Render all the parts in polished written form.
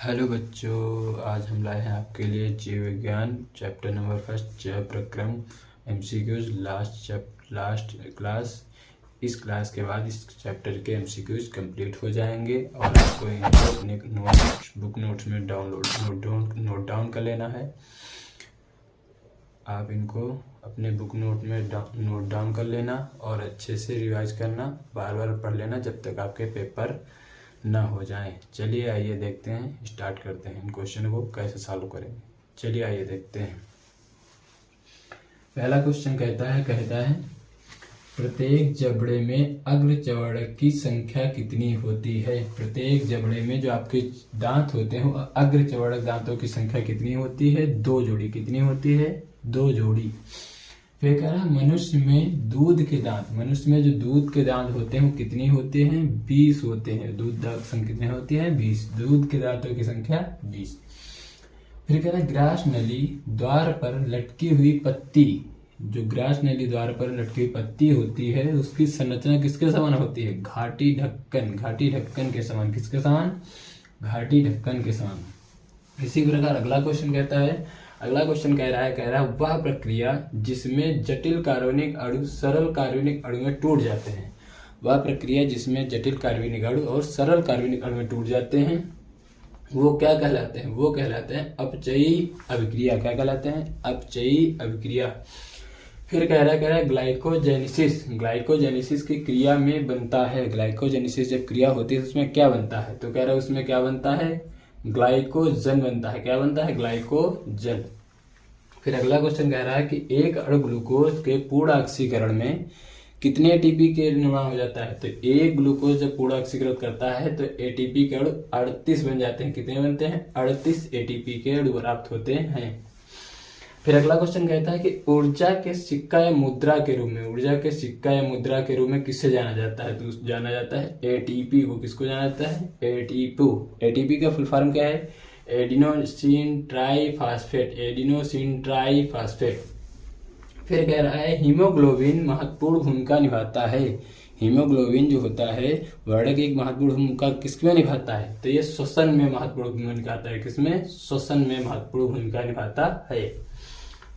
Hello बच्चों, आज हम लाए हैं आपके लिए जीव विज्ञान चैप्टर नंबर फर्स्ट जैव प्रक्रम एमसीक्यूज लास्ट क्लास। इस क्लास के बाद इस चैप्टर के एमसीक्यूज कंप्लीट हो जाएंगे और आपको इनको अपने बुक नोट्स में नोट डाउन कर लेना है। आप इनको अपने बुक नोट में नोट डाउन कर लेना और अच्छे से रिवाइज करना, बार बार पढ़ लेना जब तक आपके पेपर ना हो जाए। चलिए आइए देखते हैं, स्टार्ट करते हैं इन क्वेश्चन को कैसे सॉल्व करेंगे। चलिए आइए देखते हैं। पहला क्वेश्चन कहता है प्रत्येक जबड़े में अग्रचवड़क की संख्या कितनी होती है। प्रत्येक जबड़े में जो आपके दांत होते हैं अग्रचवड़क दांतों की संख्या कितनी होती है? 2 जोड़ी। कितनी होती है? 2 जोड़ी। फिर कह रहा है मनुष्य में दूध के दांत, मनुष्य में जो दूध के दांत होते हैं वो कितनी होते हैं? 20 होते हैं। दूध दांत संख्या कितनी होती है? 20। दूध के दांतों की संख्या 20। फिर कह रहा है ग्रास नली द्वार पर लटकी हुई पत्ती, जो ग्रास नली द्वार पर लटकी हुई पत्ती होती है उसकी संरचना किसके समान होती है? घाटी ढक्कन। घाटी ढक्कन के समान। किसके समान? घाटी ढक्कन के समान। इसी प्रकार अगला क्वेश्चन कह रहा है वह प्रक्रिया जिसमें जटिल कार्बनिक अणु सरल कार्बनिक अणु में टूट जाते हैं। वह प्रक्रिया जिसमें जटिल कार्बनिक अणु और सरल कार्बनिक अणु में टूट जाते हैं वो क्या कहलाते हैं? वो कहलाते हैं अपचयी अभिक्रिया। क्या कहलाते हैं? अपचयी अभिक्रिया। फिर कह रहा है ग्लाइकोजेनेसिस। ग्लाइकोजेनेसिस की क्रिया में बनता है। ग्लाइकोजेनेसिस जब क्रिया होती है उसमें क्या बनता है? तो कह रहा है उसमें क्या बनता है? ग्लाइकोजन बनता है। क्या बनता है? ग्लाइकोजन। फिर अगला क्वेश्चन कह रहा है कि एक अणु ग्लूकोज के पूर्ण ऑक्सीकरण में कितने एटीपी के निर्माण हो जाता है? तो एक ग्लूकोज जब पूर्ण ऑक्सीकरण करता है तो एटीपी के अणु 38 बन जाते हैं। कितने बनते हैं? 38 एटीपी के अणु प्राप्त होते हैं। फिर अगला क्वेश्चन कहता है कि ऊर्जा के सिक्का या मुद्रा के रूप में किससे जाना जाता है? तो जाना जाता है एटीपी को। किसको जाना जाता है? एटीपी का फुल फॉर्म क्या है? Adenosine triphosphate. फिर कह रहा है हीमोग्लोबिन महत्वपूर्ण भूमिका निभाता है। हीमोग्लोबिन जो होता है वर्णक एक महत्वपूर्ण भूमिका किसमें निभाता है? तो ये श्वसन में महत्वपूर्ण भूमिका निभाता है। किसमें? श्वसन में महत्वपूर्ण भूमिका निभाता है।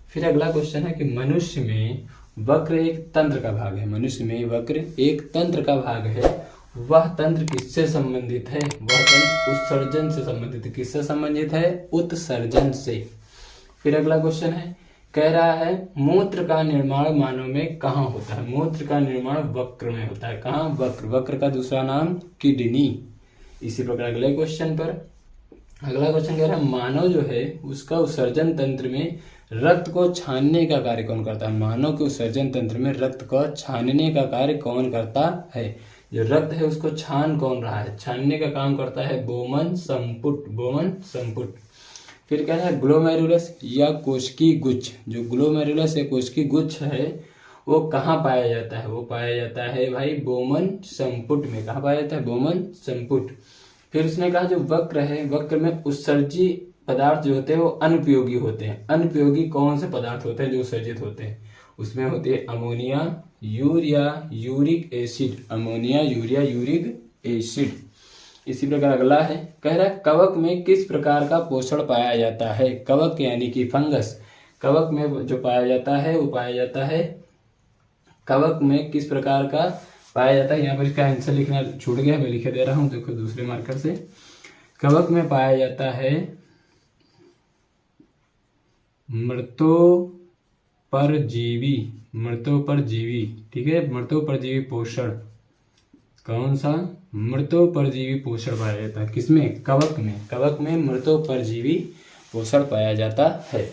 फिर अगला क्वेश्चन है कि मनुष्य में वक्र एक तंत्र का भाग है। मनुष्य में वक्र एक तंत्र का भाग है। वह तंत्र किससे संबंधित है? वह तंत्र उत्सर्जन से संबंधित है। किससे संबंधित है? उत्सर्जन से। फिर अगला क्वेश्चन है कह रहा है मूत्र का निर्माण मानव में कहाँ होता है? मूत्र का निर्माण वक्र में होता है। कहाँ? वक्र। वक्र का दूसरा नाम किडनी। इसी प्रकार अगले क्वेश्चन पर अगला क्वेश्चन कह रहा है मानव जो है उसका उत्सर्जन तंत्र में रक्त को छानने का कार्य कौन करता है? मानव के उत्सर्जन तंत्र में रक्त को छानने का कार्य कौन करता है? जो रक्त है उसको छान कौन रहा है? छानने का काम करता है बोमन संपुट। फिर क्या है ग्लोमेरुलस या कोशिकी गुच्छ। जो ग्लोमेरुलस या कोशिकी गुच्छ है वो कहाँ पाया जाता है? वो पाया जाता है भाई बोमन संपुट में। कहाँ पाया जाता है? बोमन संपुट। फिर उसने कहा जो वक्र है वक्र में उत्सर्जी पदार्थ जो होते हैं वो अनुपयोगी होते हैं। अनुपयोगी कौन से पदार्थ होते हैं जो उत्सर्जित होते हैं? उसमें होते हैं ammonia, urea, uric acid. Ammonia, urea, uric acid. इसी प्रकार अगला है कह रहा है कवक में किस प्रकार का पोषण पाया जाता है? कवक यानी कि फंगस। कवक में जो पाया जाता है वो पाया जाता है कवक में किस प्रकार का पाया जाता है? यहाँ पर इसका आंसर लिखना छूट गया, मैं लिखे दे रहा हूँ, देखो दूसरे मार्कर से। कवक में पाया जाता है मृतोपरजीवी। ठीक है, मृतोपरजीवी पोषण। कौन सा? मृतोपरजीवी पोषण पाया जाता है। किसमें? कवक में। कवक में मृतोपरजीवी पोषण पाया जाता है।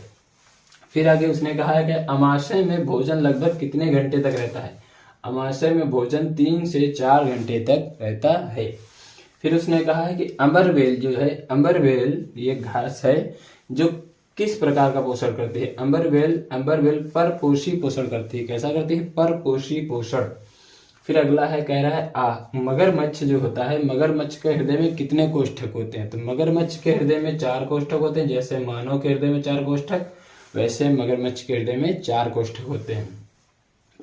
फिर आगे उसने कहा है कि अमाशय में भोजन लगभग कितने घंटे तक रहता है? अमाशय में भोजन 3 से 4 घंटे तक रहता है। फिर उसने कहा है कि अम्बरवेल जो है, अम्बरवेल ये घास है जो किस प्रकार का पोषण करती है? अम्बरवेल परपोषी पोषण करती है। कैसा करती है? परपोषी पोषण। फिर अगला है कह रहा है मगरमच्छ जो होता है, मगरमच्छ के हृदय में कितने कोष्ठक होते हैं? तो मगरमच्छ के हृदय में 4 कोष्ठक होते हैं। जैसे मानव के हृदय में 4 कोष्ठक, वैसे मगरमच्छ के हृदय में 4 कोष्ठक होते हैं।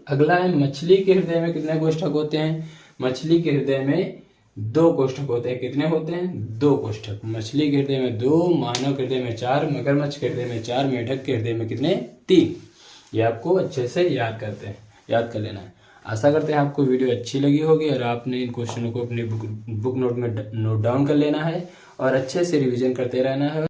अगला है मछली के हृदय में कितने कोष्ठक होते हैं? मछली के हृदय में 2 कोष्ठक होते हैं। कितने होते हैं? 2 कोष्ठक। मछली के हृदय में 2, मानव के हृदय में 4, मगरमच्छ के हृदय में 4, मेढक के हृदय में कितने? 3। ये आपको अच्छे से याद कर लेना है। आशा करते हैं आपको वीडियो अच्छी लगी होगी और आपने इन क्वेश्चनों को अपने बुक नोट में नोट डाउन कर लेना है और अच्छे से रिवीजन करते रहना है।